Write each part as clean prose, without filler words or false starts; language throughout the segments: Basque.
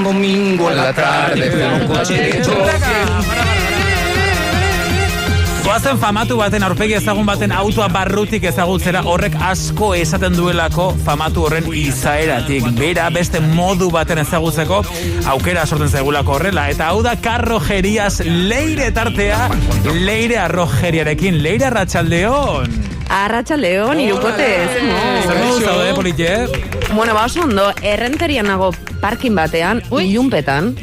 un domingo en la tarde fue un coche de choque. Goazen famatu baten aurpegi ezagun baten autoa barrutik ezagutzera, horrek asko esaten duelako famatu horren izaeratik. Bera beste modu baten ezagutzeko aukera sorten zaigulako horrela. Eta hau da Karrojeriaz Leire tartea, Leire Arrojeriarekin. Leire, arratsaldeon. Arratsaldeon, irukotez. Zer modu zaude, politxe? Bueno, oso ondo, errenterian nago parkin batean, ilunpetan.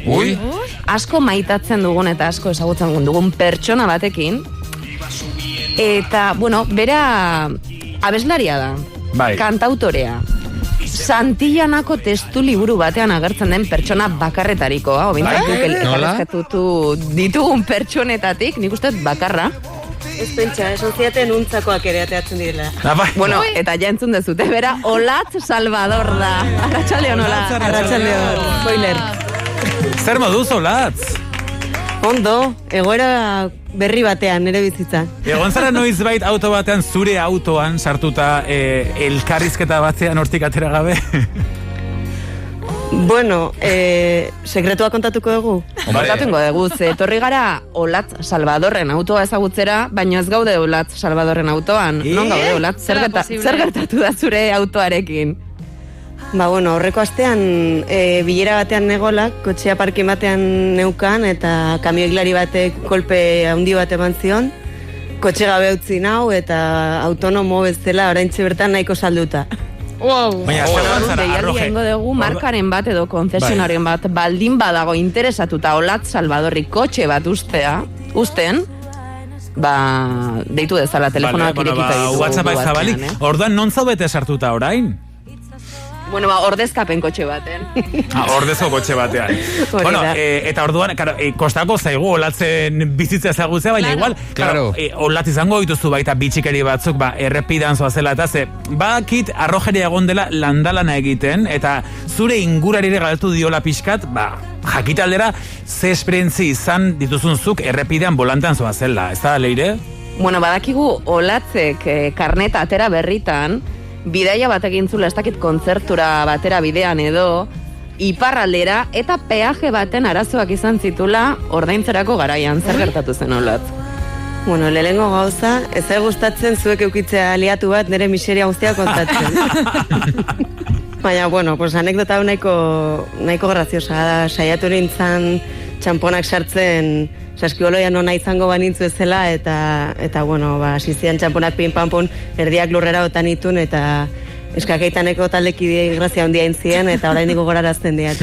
Asko maitatzen dugun eta asko ezagutzen dugun pertsona batekin. Eta, bueno, bera abeslaria da. Bai. Kantautorea. Santillanako testu liburu batean agertzen den pertsona bakarretarikoa. Obintzak elkarrezkatutu ditugun pertsonetatik, nik uste bakarra. Ez pentsa, esan ziaten untzakoak ere ateatzen direla. Bueno, eta ja entzun dezute, bera Olatz Salvador da. Arratsaldeon, Olatz. Arratsaldeon, spoiler. Zer moduz, Olatz? Ondo, egoera berri batean, nire bizitza. Egon zara noizbait auto batean, zure autoan sartuta elkarrizketa batzean hortik atera gabe? Bueno, sekretua kontatuko dugu? Kontatuko dugu, etorri gara Olatz Salvadorren autoa ezagutzera, baina ez gaude Olatz Salvadorren autoan. Non gaude, Olatz? Zer gertatu da zure autoarekin? Ba, bueno, horreko astean bilera batean negolak, kotxea parkin batean neukan, eta kamioilari batek kolpe handi bat eman zion, kotxe gabe utzi nau, eta autonomo bezala oraintxe bertan nahiko salduta. Wow. Deialdi egingo dugu markaren bat edo konzesionaren bat baldin badago interesatuta Olatz Salvadorri kotxe bat usten, deitu dezala telefonoak irekita ditu. WhatsApp zabalik, orduan non zaudete sartuta orain? Bueno, ordezkapen kotxe baten. Ordezko kotxe batean. Bueno, eta orduan, kostako zaigu Olatzen bizitza ezagutzea, baina igual, Olatz izango dituzu baita bitxikeri batzuk, errepidan zoazela, eta bakit Arrojeria egon dela landalana egiten, eta zure ingurarire galtu diola pixkat, jakitaldera, ze esperientzi izan dituzunzuk errepidean volantean zoazela, ez da, Leire? Bueno, badakigu Olatzek karneta atera berritan, bidaia bat egin zula, ez dakit kontzertura batera bidean edo, iparraldera eta peaje baten arazoak izan zitula ordaintzerako garaian. Zer gertatu zen, Olatz? Bueno, lehenengo gauza, ez gustatzen zuek eukitzea aliatu bat nire miseria guztia kontatzen. Baina, bueno, pues anekdota hau nahiko graziosa da, saiatu nintzen txamponak sartzen saskioloian ona izango banintzu ezela, eta bueno, asizian txamponak pin-pam-pun erdiak lurrera otan itun, eta eskakeitaneko taldekide grazia handia intzien, eta orain niko gorarazten diat.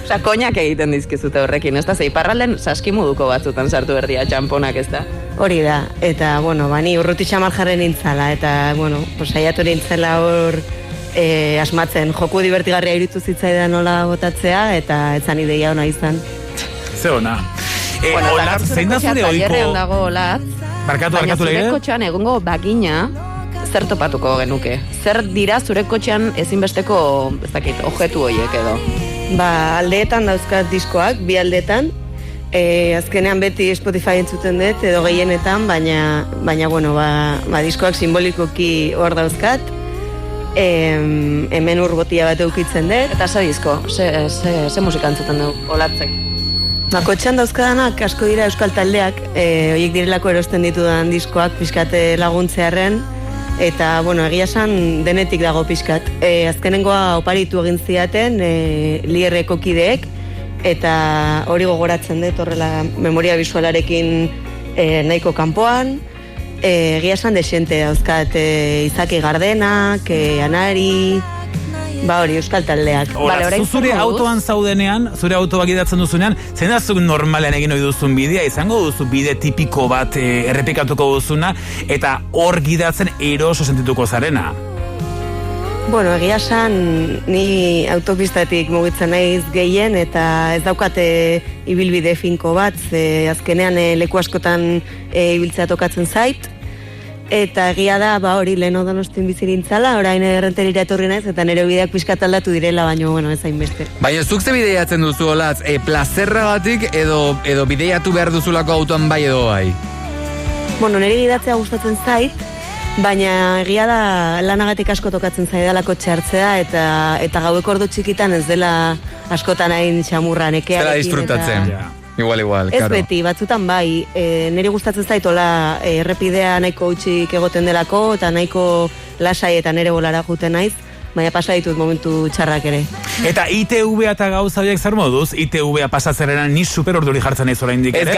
Osa, koinak egiten dizkizute horrekin, ez da, zeiparralden saskimuduko batzutan sartu erdia txamponak, ez da? Hori da, eta, bueno, bani urruti xamar jarren nintzala, eta, bueno, saiatu nintzela hor asmatzen, joku divertigarria irutu zitzaidan nola botatzea, eta etzan ideia ona izan. Ze ona. Olatz, zein da zure oiko? Barkatu, baina zure Leire? kotxean egongo bagina, zer topatuko genuke? Zer dira zure kotxean ezinbesteko, ez dakit, objetu horiek edo? Aldeetan dauzkat diskoak, bi aldeetan. Azkenean beti Spotify entzuten dut, edo gehienetan, baina bueno, diskoak simbolikoki hor dauzkat. Hemen urbotia bat eukitzen dut. Eta ze disko? Ze musika entzuten dugu, Olatzek? Kotxean dauzkadanak asko dira euskal taldeak, horiek direlako erosten ditudan diskoak pixkate laguntzearen, eta, bueno, egia esan denetik dago pixkat. Azkenengoa oparitu egin ziaten, lierreko kideek, eta hori gogoratzen dut, horrela memoria visualarekin nahiko kanpoan, egia esan desente dauzkat Izaki Gardenak, Anari, hori, euskal taldeak. Zure autoan zaudenean, zure autoak idatzen duzunean, zein da zuk normalean egin ohi duzun bidea, izango duzu bide tipiko bat errepikatuko duzuna, eta hor gidatzen eroso sentituko zarena? Bueno, egia esan, ni autopistatik mugitzen naiz gehien, eta ez daukate ibilbide finko bat, azkenean leku askotan ibiltzea tokatzen zait, eta egia da, hori lehen Donostin bizirintzala, orain errenterira etorri naiz, eta nire bideak pixkat aldatu direla, baina, bueno, ez hainbeste. Baina, zuk ze bideiatzen duzu, Olatz, plazerragatik edo bideiatu behar duzulako autoan bai edo bai? Bueno, nire gidatzea gustatzen zait, Baina egia da lanagatik asko tokatzen zaidala kotxe hartzea eta gaueko ordu txikitan ez dela askotan hain xamurra nekearekin. Zela disfrutatzen. Igual, ez karo. beti, batzutan bai, niri gustatzen zaitola errepidea nahiko utxik egoten delako, eta nahiko lasai eta nere bolara juten naiz, baina pasa ditut momentu txarrak ere. Eta ITV eta gauza horiek zer moduz? ITV pasatzerena ni super orduri jartzen naiz oraindik ere.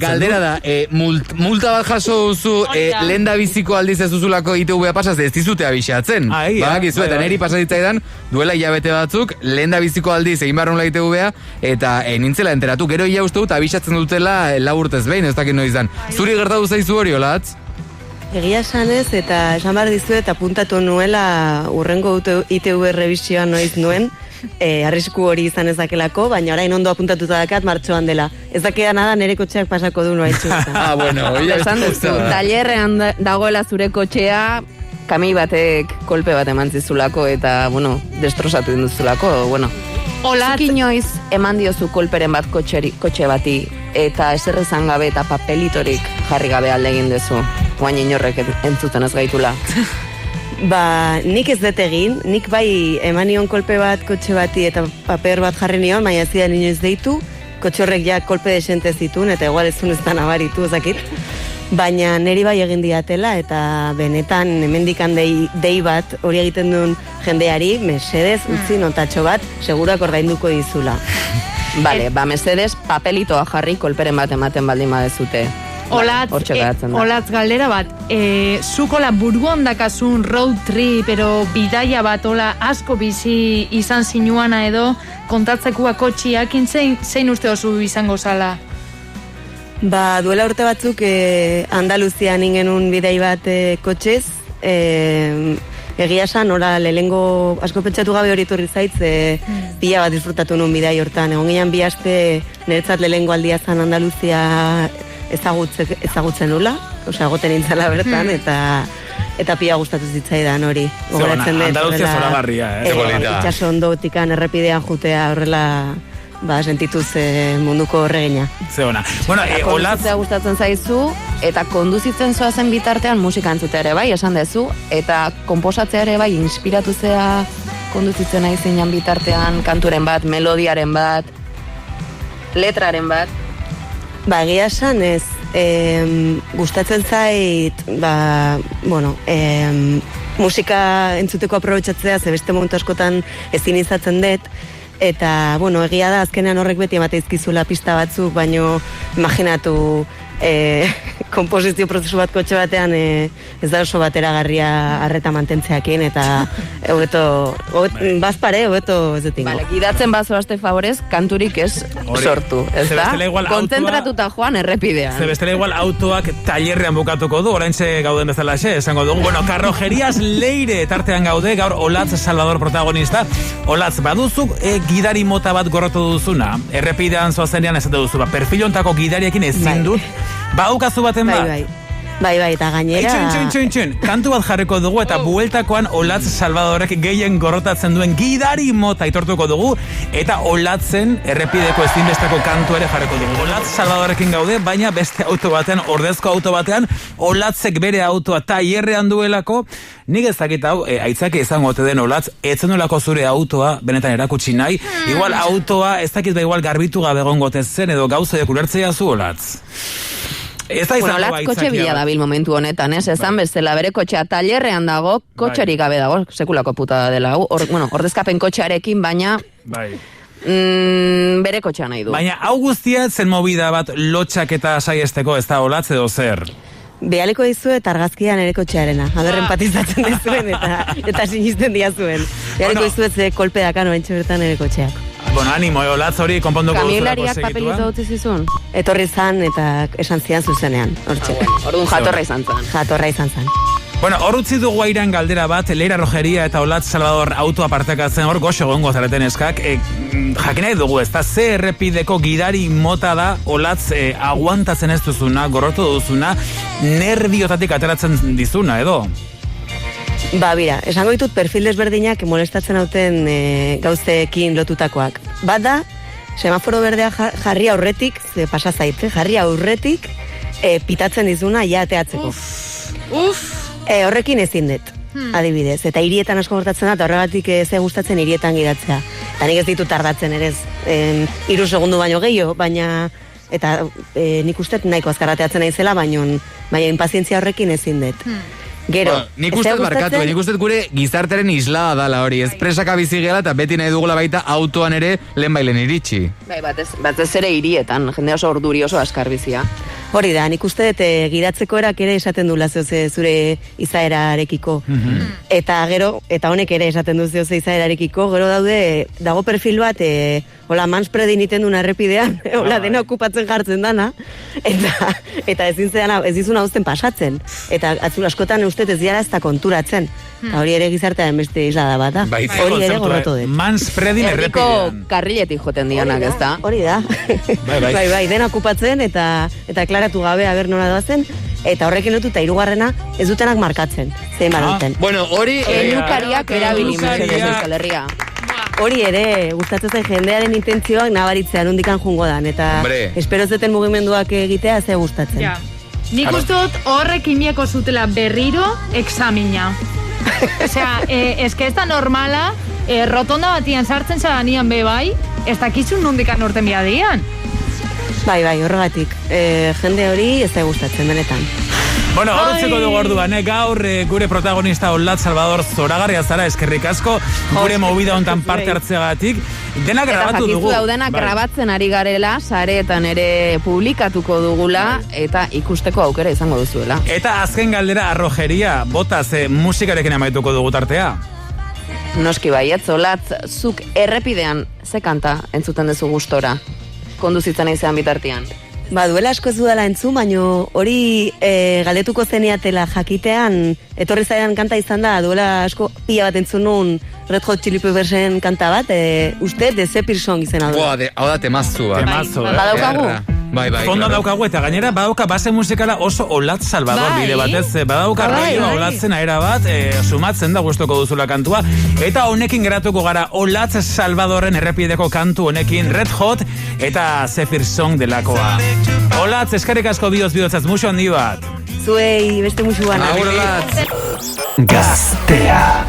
Galdera da, multa bat jaso duzu, lehen da biziko aldiz ez duzulako ITV pasaz, ez dizute abixatzen. Badakizu, eta neri pasazitzaidan, duela hilabete batzuk, lehen da biziko aldiz egin barrunla ITV-a, eta nintzela enteratu, gero ia uste dut abixatzen dutela laburtez behin, ez dakit noiz dan. Zuri gertatu zaizu hori, Olatz? Egia esanez, eta esan behar dizuet apuntatu nuela urrengo ITV revisioan noiz nuen, arrisku hori izan ezakelako, baina orain ondo apuntatuta dakat martxoan dela. Ez dakea nada nere kotxeak pasako du noa itxuta. Bueno, esan duzu, talerrean dagoela zure kotxea, kamei batek kolpe bat eman zizulako eta, bueno, destrozatu induzulako, bueno. Zuk inoiz eman diozu kolperen bat kotxe bati eta eserrezan gabe eta papelitorik jarri gabe alde egin dezu. Guain inorrek entzuten ez gaitula. Nik ez dut egin, nik bai eman nion kolpe bat kotxe bati eta paper bat jarri nion, baina ez zidan inoiz deitu, kotxe horrek ja kolpe desente zitun, eta igual ez da nabaritu, ezakit. Baina neri bai egin diatela, eta benetan hemendikan dei bat hori egiten duen jendeari, mesedez, utzi notatxo bat, segurak ordainduko dizula. Bale, mesedez, papelitoa jarri kolperen bat ematen baldin badezute. Olatz galdera bat, zukola burgon dakasun road trip, pero bidaia bat, ola asko bizi izan zinuana edo, kontatzekua kotxiak, zein uste oso izango zala? Duela urte batzuk Andaluzian ingenun bidei bat kotxez, egia esan, lehengo asko pentsatu gabe hori turri zaitz, pila bat disfrutatu nun bidei hortan. Egon ginen bi aste niretzat lehengo aldia zan Andaluzia ezagutzen nula, egoten nintzala bertan, eta pila gustatu zitzaidan hori. Andaluzia zoragarria, itxaso ondotikan errepidean jutea horrela sentituz munduko horregina. Zeona. Bueno, konduzitzea gustatzen zaizu, eta konduzitzen zoazen bitartean musika entzutea ere bai, esan dezu, eta konposatzea ere bai, inspiratu zea konduzitzen nahi zinan bitartean, kanturen bat, melodiaren bat, letraren bat. Egia esan ez, gustatzen zait, musika entzuteko aprobetxatzea, ze beste momentu askotan ezin izatzen dut, eta, egia da, azkenean horrek beti emate izkizula pista batzuk, baino, imaginatu, komposizio prozesu bat kotxe batean ez da oso bateragarria arreta mantentzeakin, eta bazpare, hobeto ez detingo. Gidatzen bazoazte favorez, kanturik ez sortu, ez da? Kontzentratuta joan errepidean. Ze bestela igual autoak tailerrean bukatuko du, oraintxe gauden bezala esango dugu. Bueno, Karrojerias Leire tartean gaude, gaur Olatz Salvador protagonista. Olatz, baduzuk gidari mota bat gorrotu duzuna, errepidean zoazenean esate duzu, perfilontako gidariekin ezin dut, baukazu baten ba? Bai, eta gainera... Txun, kantu bat jarriko dugu eta bueltakoan Olatz Salvadorek gehien gorrotatzen duen gidari mota aitortuko dugu eta Olatzen errepideko ezinbesteko kantu ere jarriko dugu. Olatz Salvadorekin gaude, baina beste auto batean, ordezko auto batean, Olatzek bere autoa tailerrean duelako, nik ez dakit hau, aitzaki izango ote den Olatz, etzen nolako zure autoa, benetan erakutsi nahi, igual autoa, ez dakit igual garbitu gabe egongo zen edo gauzoiek ulertzea zu Olatz. Olatz kotxe bila dabil momentu honetan, esan bezala bere kotxea tailerrean dago, kotxerik gabe dago, sekulako puta dela, ordezkapen kotxearekin, baina bere kotxea nahi du. Baina hau guztia zen movida bat lotxak eta saiesteko, ez da Olatz edo zer? Behaleko dizu eta argazkian ere kotxearena, haber empatizatzen dizuen eta sinisten diazuen. Behaleko dizu ez kolpe daka noentxe bertan ere kotxeak. Bueno, animo, Olatz hori konponduko duzulako segituan. Kamilariak papelito utzi zizun? Etorri zan eta esan zian zuzenean, hortxe. Orduan jatorra izan zan. Jatorra izan zan. Bueno, hor utzi dugu airan galdera bat, Leira Rogeria eta Olatz Salvador autoa partekatzen hor goxo gongo zareten eskak. Jakinai dugu, ez da, ze errepideko gidari mota da Olatz aguantatzen ez duzuna, gorrotu duzuna, nerbiotatik ateratzen dizuna, edo? Bira, esango ditut perfil desberdinak molestatzen hauten gauzeekin lotutakoak. Bat da, semaforo berdea jarri aurretik, ze pasa zaitze, jarri aurretik pitatzen dizuna ja ateatzeko. Horrekin ezin dut, adibidez. Eta hirietan asko gertatzen da, eta horregatik ze gustatzen hirietan gidatzea. Eta nik ez ditut tardatzen ere, 3 segundu baino gehiago, baina... Eta nik uste nahiko azkarrateatzen naizela, baina inpazientzia horrekin ezin dut. Gero, nik uste gure gizarteren islada dala hori, espresaka bizi gela eta beti nahi dugula baita autoan ere lehenbailen iritsi. Bai, batez ere hirietan, jende oso orduri oso askar bizia. Hori da, nik uste dut gidatzeko erak ere esaten du zure izaerarekiko. Eta gero, eta honek ere esaten du izaerarekiko, gero dago perfil bat, hola, manspredin iten duna errepidean, hola, dena okupatzen jartzen dana, eta ez dizuna uzten pasatzen. Eta atzul askotan ustez ez diara ez da konturatzen. Eta hori ere gizartean beste islada bat da. Hori ere gorrotu dut. Manspredin errepidean. Erdiko karriletik joten dianak, ez da? Hori da. Bai, dena okupatzen eta klaratu gabe aber nola doazen, eta horrekin lotu eta 3. ez dutenak markatzen. Zein baduten. Bueno, hori... Elukariak erabili mesedez Euskal Herria. Hori ere, gustatzen zen jendearen intentzioak nabaritzean undikan jungo dan, eta espero zeten mugimenduak egitea ze gustatzen. Ja. Nik uste dut horrek imieko zutela berriro examina. Osea, eske ez da normala, rotonda batian sartzen zaganian bai, ez dakizun nondikan norten biadian. Bai, horregatik. Jende hori ez da gustatzen, benetan. Bueno, horretzeko dugu orduan, gaur gure protagonista Olatz Salvador zoragarria zara, eskerrik asko, gure movida hontan parte hartzeagatik. Dena grabatu dugu. Eta jakizu daudenak grabatzen ari garela, sareetan ere publikatuko dugula, eta ikusteko aukera izango duzuela. Eta azken galdera arrojeria, botaz musikarekin amaituko dugu tartea. Noski baietz, Olatz, zuk errepidean ze kanta entzuten duzu gustora, konduzitzen aizean bitartean. Duela asko ez dudala entzun, baino hori galdetuko zeniatela jakitean, etorri zaidan kanta izan da, duela asko pila bat entzun nun Red Hot Chili Peppersen kanta bat, uste The Zephyr Song izena du. Hau da temaztu. Badaukagu. Bai, Fondo daukagu eta gainera badauka base musikala oso Olatz Salvador bide batez, badauka raioa Olatzen aera bat, sumatzen da gustoko duzula kantua, eta honekin geratuko gara Olatz Salvadorren errepideko kantu honekin Red Hot eta Zephyr Song delakoa. Olatz, eskerrik asko bidotzaz musu handi bat. Zuei, beste musu bana. Agur, Olatz. Gaztea.